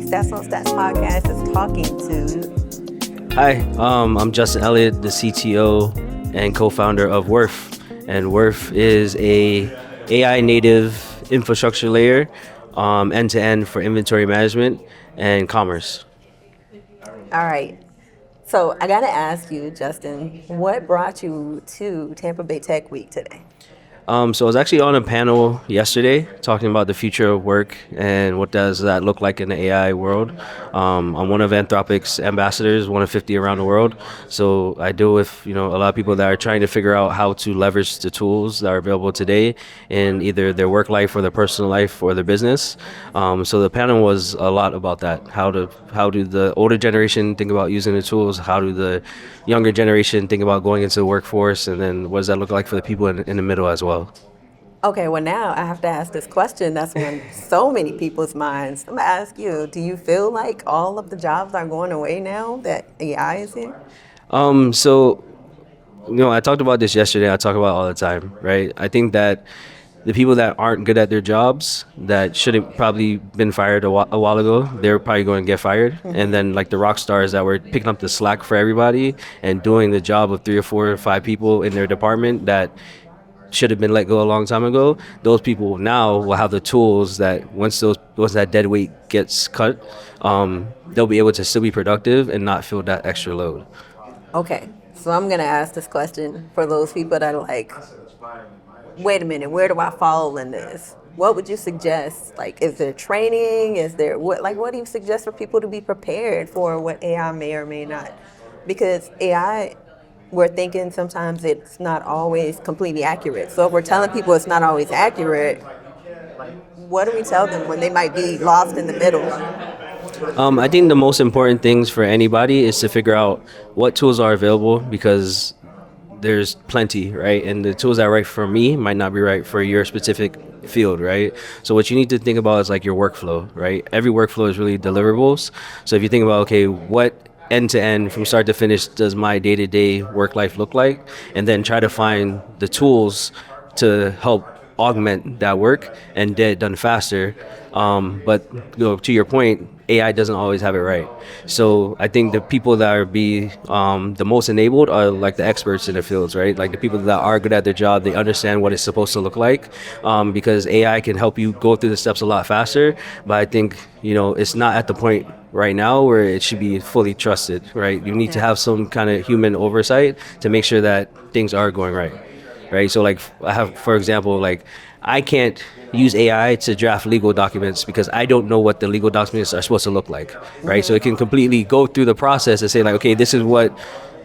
Stats on Stats podcast is talking to. Hi, I'm Justin Elliott, the CTO and co-founder of Worth. And Worth is a AI native infrastructure layer, end-to-end for inventory management and commerce. All right. So I got to ask you, Justin, what brought you to Tampa Bay Tech Week today? So I was actually on a panel yesterday talking about the future of work and what does that look like in the AI world. I'm one of Anthropic's ambassadors, one of 50 around the world. So I deal with a lot of people that are trying to figure out how to leverage the tools that are available today in either their work life or their personal life or their business. So the panel was a lot about that. How do the older generation think about using the tools? How do the younger generation think about going into the workforce? And then what does that look like for the people in the middle as well? Okay, well now I have to ask this question that's on so many people's minds. I'm gonna ask you, do you feel like all of the jobs are going away now that AI is here? So I talked about this yesterday, I talk about it all the time, right? I think that the people that aren't good at their jobs, that should have probably been fired a while ago, they're probably going to get fired. Mm-hmm. And then like the rock stars that were picking up the slack for everybody and doing the job of 3 or 4 or 5 people in their department that should have been let go a long time ago, those people now will have the tools that once that dead weight gets cut, they'll be able to still be productive and not feel that extra load. Okay, so I'm going to ask this question for those people that are like, wait a minute, where do I fall in this? What would you suggest? Like, is there training? Is there what do you suggest for people to be prepared for what AI may or may not? Because AI, we're thinking sometimes it's not always completely accurate. So if we're telling people it's not always accurate, what do we tell them when they might be lost in the middle? I think the most important things for anybody is to figure out what tools are available, because there's plenty, right? And the tools that are right for me might not be right for your specific field, right? So what you need to think about is like your workflow, right? Every workflow is really deliverables. So if you think about, okay, what end-to-end from start to finish does my day-to-day work life look like, and then try to find the tools to help augment that work and get it done faster. But to your point, AI doesn't always have it right. So I think the people that are the most enabled are like the experts in the fields, right? Like the people that are good at their job, they understand what it's supposed to look like, because AI can help you go through the steps a lot faster. But I think, it's not at the point right now where it should be fully trusted, right? You need to have some kind of human oversight to make sure that things are going right? So like for example, I can't use AI to draft legal documents because I don't know what the legal documents are supposed to look like, right? So it can completely go through the process and say like, okay, this is what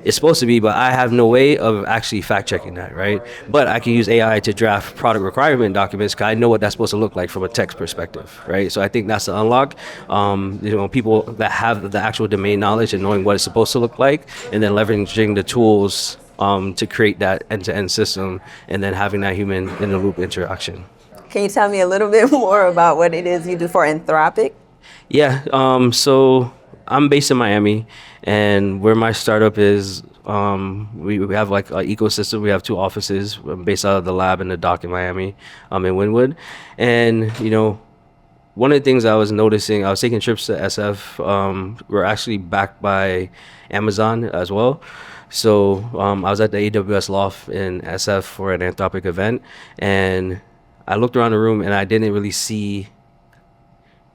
it's supposed to be, but I have no way of actually fact checking that, right? But I can use AI to draft product requirement documents because I know what that's supposed to look like from a text perspective, right? So I think that's the unlock. People that have the actual domain knowledge and knowing what it's supposed to look like, and then leveraging the tools to create that end-to-end system, and then having that human in the loop interaction. Can you tell me a little bit more about what it is you do for Anthropic? Yeah, so I'm based in Miami, and where my startup is, we have like an ecosystem. We have 2 offices based out of the lab and the dock in Miami, in Wynwood. And, one of the things I was noticing, I was taking trips to SF. We're actually backed by Amazon as well. So I was at the AWS loft in SF for an Anthropic event, and I looked around the room and I didn't really see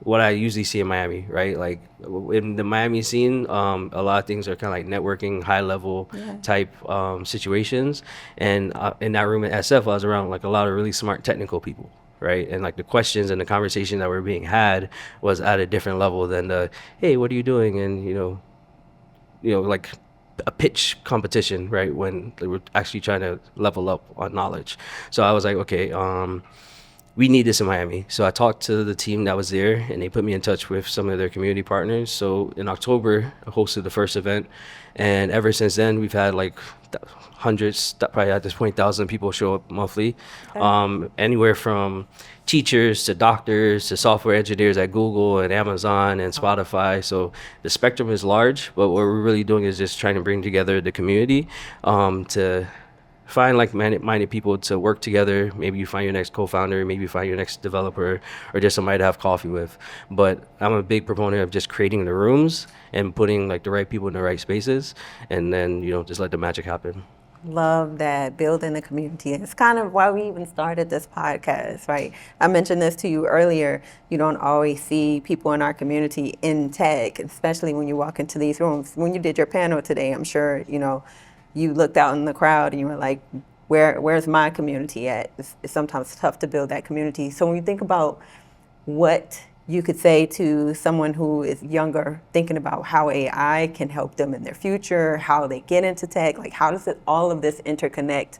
what I usually see in Miami, right? Like in the Miami scene, a lot of things are kind of like networking, high level type situations. And in that room at SF, I was around like a lot of really smart technical people, right? And like the questions and the conversation that were being had was at a different level than the, hey, what are you doing? And, like a pitch competition, right? When they were actually trying to level up on knowledge. So I was like, okay, we need this in Miami. So I talked to the team that was there, and they put me in touch with some of their community partners. So in October, I hosted the first event, and ever since then, we've had like hundreds, probably at this point, 1,000 people show up monthly. Okay. Anywhere from teachers to doctors to software engineers at Google and Amazon and Spotify. So the spectrum is large, but what we're really doing is just trying to bring together the community to find like-minded people to work together. Maybe you find your next co-founder, maybe you find your next developer, or just somebody to have coffee with. But I'm a big proponent of just creating the rooms and putting like the right people in the right spaces, and then just let the magic happen. Love that, building the community. It's kind of why we even started this podcast, right? I mentioned this to you earlier. You don't always see people in our community in tech, especially when you walk into these rooms. When you did your panel today, I'm sure, you looked out in the crowd and you were like, where's my community at? It's sometimes tough to build that community. So when you think about what you could say to someone who is younger, thinking about how AI can help them in their future, how they get into tech, like how does all of this interconnect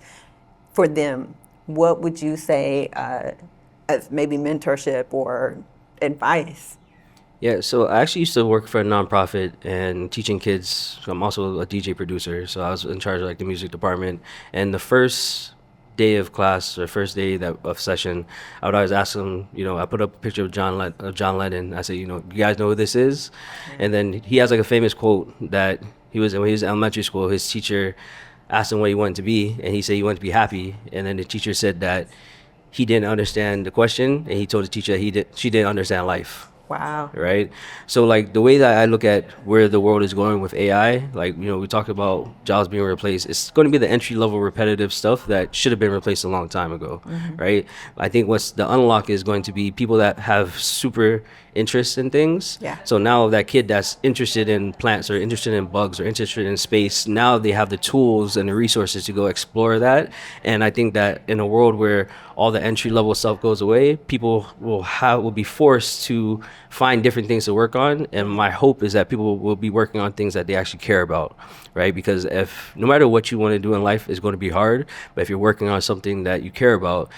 for them? What would you say as maybe mentorship or advice? Yeah, so I actually used to work for a nonprofit and teaching kids. I'm also a DJ producer, so I was in charge of like the music department. And the first day of class or first day of session, I would always ask them. I put up a picture of John Lennon. I say, you guys know who this is? And then he has like a famous quote that when he was in elementary school, his teacher asked him what he wanted to be, and he said he wanted to be happy. And then the teacher said that he didn't understand the question, and he told the teacher that she didn't understand life. Wow. Right. So like the way that I look at where the world is going with AI, like, we talked about jobs being replaced. It's going to be the entry level repetitive stuff that should have been replaced a long time ago. Right. I think what's the unlock is going to be people that have super interest in things. Yeah. So now that kid that's interested in plants or interested in bugs or interested in space, now they have the tools and the resources to go explore that. And I think that in a world where all the entry level stuff goes away, people will be forced to find different things to work on. And my hope is that people will be working on things that they actually care about, right? Because if no matter what you want to do in life is going to be hard, but if you're working on something that you care about,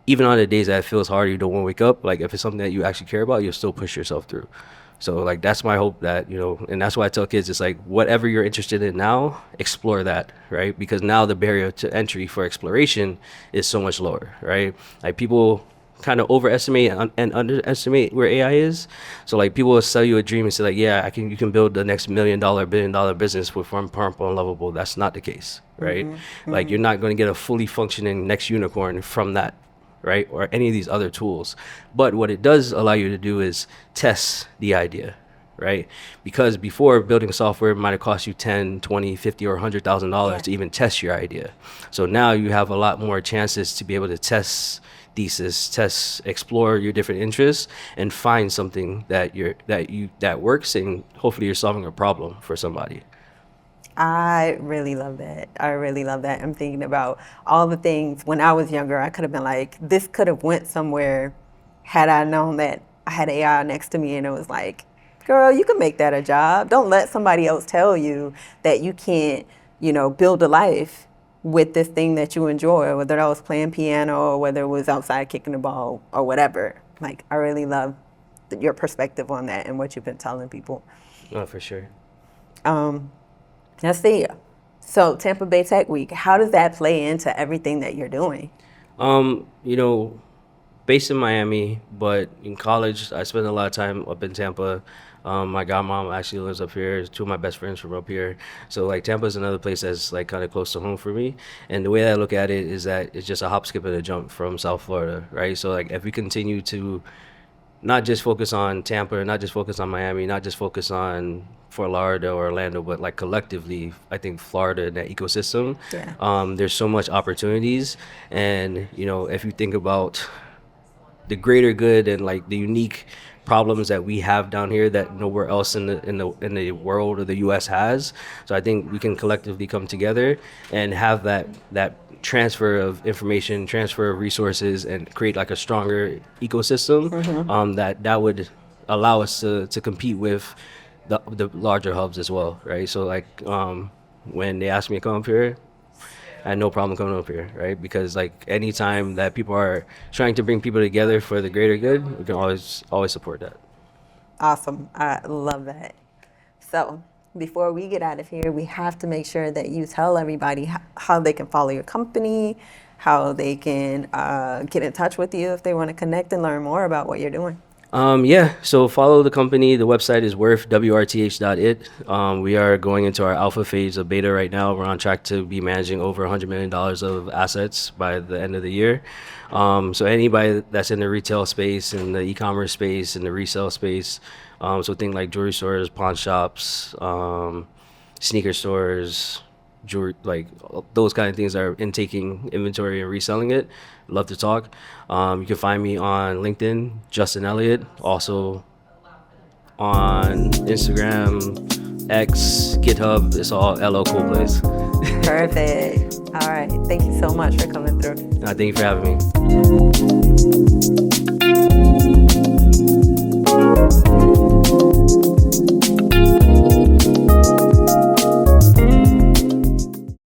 even on the days that it feels hard, you don't want to wake up, like if it's something that you actually care about, you'll still push yourself through. So like that's my hope that, and that's why I tell kids, it's like whatever you're interested in now, explore that, right? Because now the barrier to entry for exploration is so much lower, right? Like people kind of overestimate and underestimate where AI is. So like people will sell you a dream and say like, yeah, you can build the next $1 million, $1 billion business with Farm Purple and Lovable. That's not the case, right? Like you're not going to get a fully functioning next unicorn from that, right? Or any of these other tools. But what it does allow you to do is test the idea, right? Because before, building software might have cost you 10, 20, 50, or $100,000 to even test your idea. So now you have a lot more chances to be able to test thesis, explore your different interests, and find something that works, and hopefully you're solving a problem for somebody. I really love that. I'm thinking about all the things when I was younger. I could have been like, this could have went somewhere had I known that I had AI next to me and it was like, girl, you can make that a job. Don't let somebody else tell you that you can't, build a life with this thing that you enjoy, whether that was playing piano or whether it was outside kicking the ball or whatever. Like, I really love your perspective on that and what you've been telling people. Oh, for sure. Let's see. So Tampa Bay Tech Week, how does that play into everything that you're doing? Based in Miami, but in college, I spent a lot of time up in Tampa. My godmom actually lives up here. Two of my best friends from up here. So like Tampa is another place that's like kind of close to home for me. And the way that I look at it is that it's just a hop, skip, and a jump from South Florida, right? So like if we continue to not just focus on Tampa, not just focus on Miami, not just focus on Fort Lauderdale or Orlando, but like collectively, I think Florida and that ecosystem, there's so much opportunities. And, if you think about the greater good and like the unique problems that we have down here that nowhere else in the world or the U.S. has. So I think we can collectively come together and have that transfer of information, transfer of resources, and create like a stronger ecosystem that would allow us to compete with the larger hubs as well, right? So like when they asked me to come up here, I had no problem coming up here, right? Because like anytime that people are trying to bring people together for the greater good, we can always support that. Awesome. I love that. So before we get out of here, we have to make sure that you tell everybody how they can follow your company, how they can get in touch with you if they want to connect and learn more about what you're doing. Yeah, so follow the company. The website is WRTH.it. We are going into our alpha phase of beta right now. We're on track to be managing over $100 million of assets by the end of the year. So anybody that's in the retail space, in the e-commerce space, in the resale space, so things like jewelry stores, pawn shops, sneaker stores, jewelry, like those kind of things that are intaking inventory and reselling it. Love to talk. You can find me on LinkedIn, Justin Elliott. Also on Instagram, X, GitHub. It's all LO Cool Place. Perfect. All right. Thank you so much for coming through. Thank you for having me.